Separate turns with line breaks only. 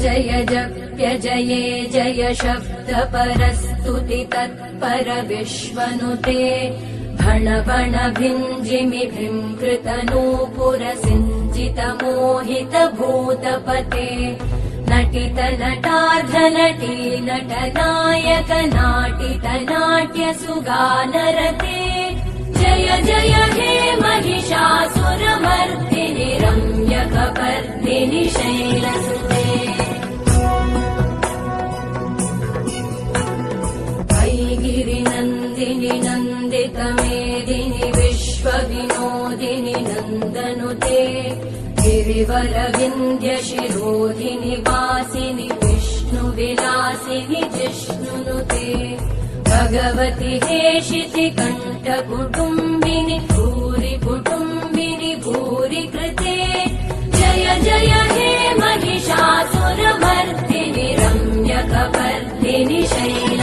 जय जप्यजये जय शब्दपरस्तुति तत्पर विश्वनुते भण भण भिञ्जिमि भृङ्कृतनूपुर सिञ्जित मोहित भूतपते नटित नटार्ध नटी नटनायक नाटित नाट्य सुगानरते जय जय हे महिषासुरमर्दिनि रम्यकपर्दिनि शैलसुते वैगिरिनन्दिनि नन्दितमेदिनि विश्वविनोदिनि नन्दनुते गिरिवरविन्ध्यशिरोधिनि वासिनि विष्णुविलासिनि जिष्णुनुते भगवति हेशिति कण्ठकुटुम्बिनि भूरि कुटुम्बिनि भूरि कृते जय जय हे महिषासुरमर्दिनि रम्यकपर्दिनि शैलसुते